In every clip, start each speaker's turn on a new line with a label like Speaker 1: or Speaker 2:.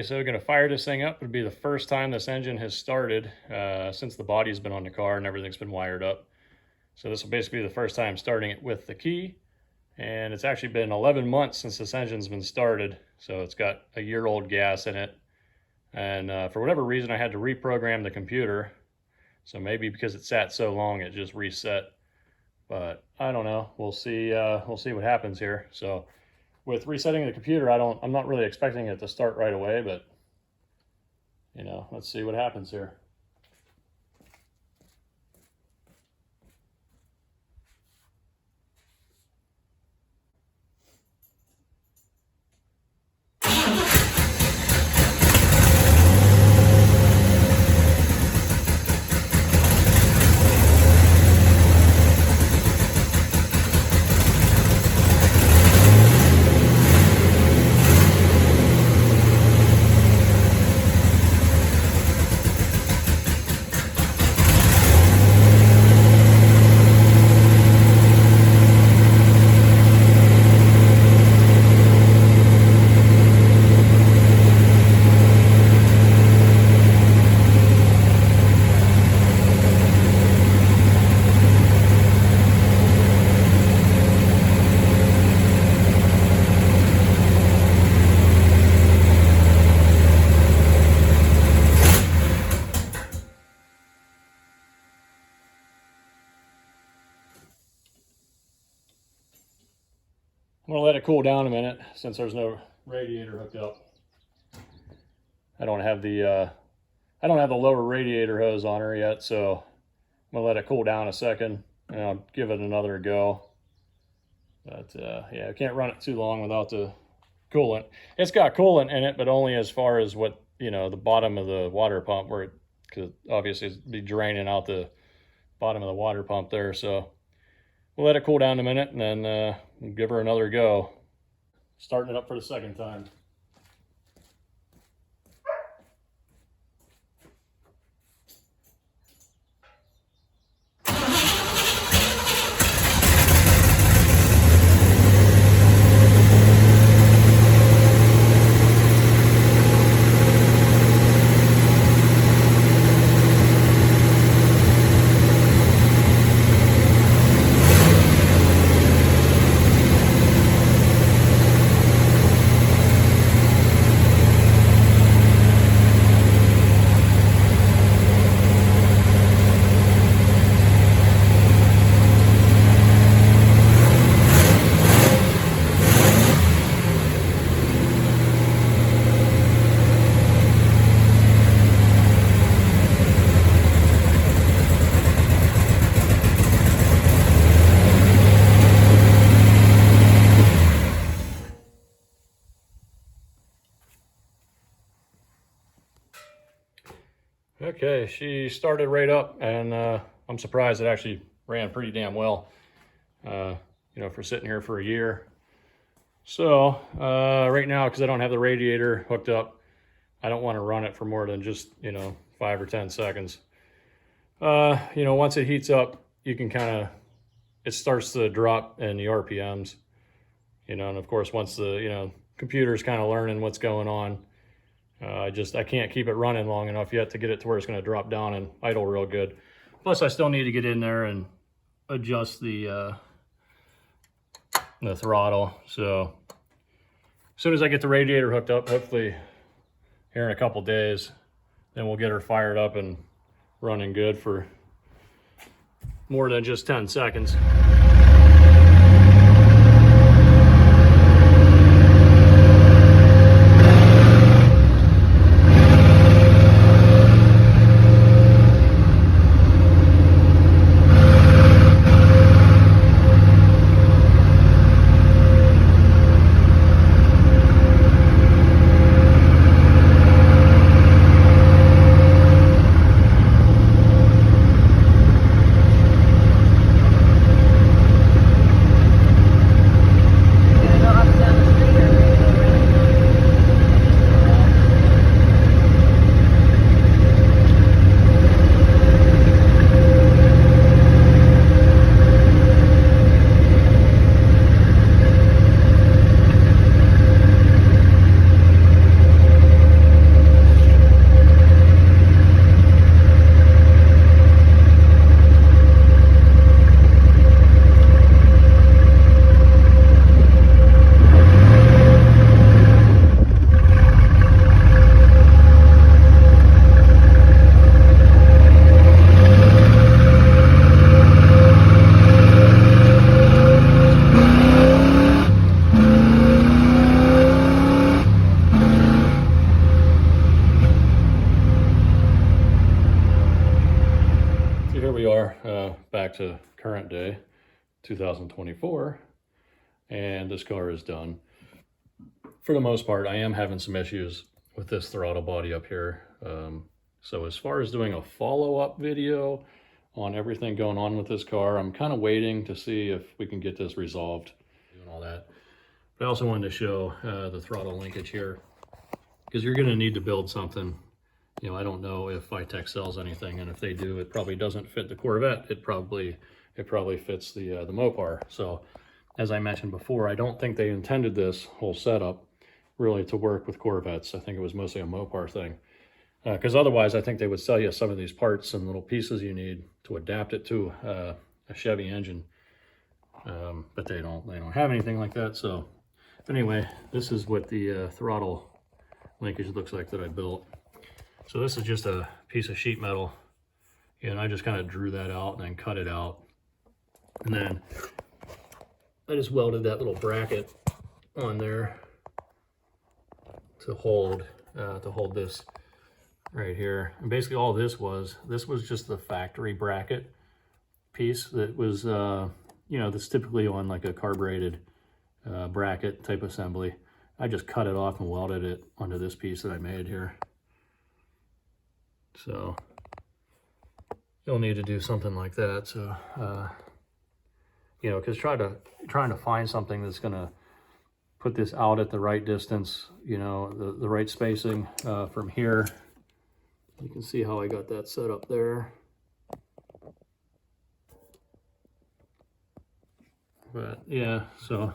Speaker 1: So we're going to fire this thing up. It'll be the first time this engine has started since the body's been on the car and everything's been wired up. So this will basically be the first time starting it with the key. And it's actually been 11 months since this engine's been started. So it's got a year-old gas in it. And for whatever reason, I had to reprogram the computer. So maybe because it sat so long, it just reset. But I don't know. We'll see what happens here. So with resetting the computer, I'm not really expecting it to start right away, but you know, let's see what happens here. I'm gonna let it cool down a minute since there's no radiator hooked up. I don't have the lower radiator hose on her yet, so I'm gonna let it cool down a second and I'll give it another go. But yeah, I can't run it too long without the coolant. It's got coolant in it, but only as far as what, you know, the bottom of the water pump, where it could obviously be draining out the bottom of the water pump there. So we'll let it cool down a minute and then we'll give her another go. Starting it up for the second time. Okay, she started right up, and I'm surprised it actually ran pretty damn well, you know, for sitting here for a year. So right now, because I don't have the radiator hooked up, I don't want to run it for more than just, you know, 5 or 10 seconds. You know, once it heats up, you can it starts to drop in the RPMs, you know, and of course, once the, you know, computer's kind of learning what's going on, I can't keep it running long enough yet to get it to where it's going to drop down and idle real good. Plus, I still need to get in there and adjust the throttle. So as soon as I get the radiator hooked up, hopefully here in a couple days, then we'll get her fired up and running good for more than just 10 seconds. are back to current day, 2024, and this car is done. For the most part, I am having some issues with this throttle body up here. So as far as doing a follow-up video on everything going on with this car, I'm kind of waiting to see if we can get this resolved and all that. But I also wanted to show the throttle linkage here, because you're going to need to build something. You know, I don't know if FiTech sells anything, and if they do, it probably doesn't fit the Corvette. It probably fits the Mopar. So as I mentioned before, I don't think they intended this whole setup really to work with Corvettes. I think it was mostly a Mopar thing. Because otherwise, I think they would sell you some of these parts and little pieces you need to adapt it to a Chevy engine. But they don't have anything like that. So anyway, this is what the throttle linkage looks like that I built. So this is just a piece of sheet metal, and I just kind of drew that out and then cut it out. And then I just welded that little bracket on there to hold this right here. And basically all this was just the factory bracket piece that was, you know, that's typically on like a carbureted bracket type assembly. I just cut it off and welded it onto this piece that I made here. So you'll need to do something like that. So, you know, because trying to find something that's going to put this out at the right distance, you know, the right spacing from here. You can see how I got that set up there. But yeah, so,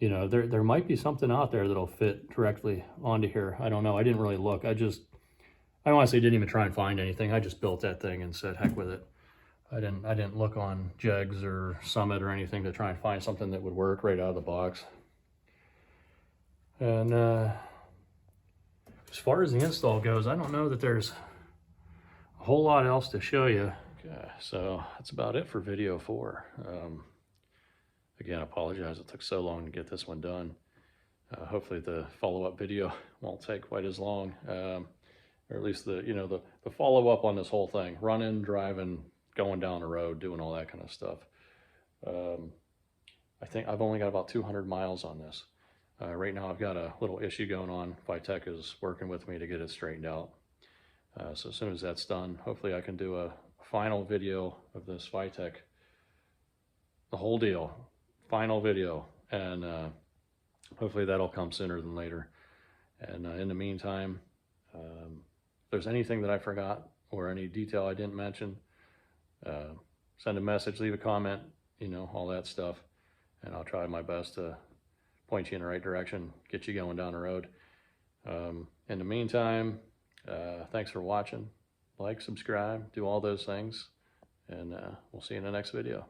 Speaker 1: you know, there might be something out there that'll fit directly onto here. I don't know. I didn't really look. I honestly didn't even try and find anything. I just built that thing and said, heck with it. I didn't look on Jegs or Summit or anything to try and find something that would work right out of the box. And as far as the install goes, I don't know that there's a whole lot else to show you. Okay, so that's about it for video 4. Again, I apologize it took so long to get this one done. Hopefully the follow-up video won't take quite as long. Or at least the follow-up on this whole thing, running, driving, going down the road, doing all that kind of stuff. I think I've only got about 200 miles on this. Right now I've got a little issue going on. FiTech is working with me to get it straightened out. So as soon as that's done, hopefully I can do a final video of this FiTech, the whole deal, final video, and hopefully that'll come sooner than later. And in the meantime, if there's anything that I forgot or any detail I didn't mention, send a message, leave a comment, you know, all that stuff. And I'll try my best to point you in the right direction, get you going down the road. In the meantime, thanks for watching. Like, subscribe, do all those things. And we'll see you in the next video.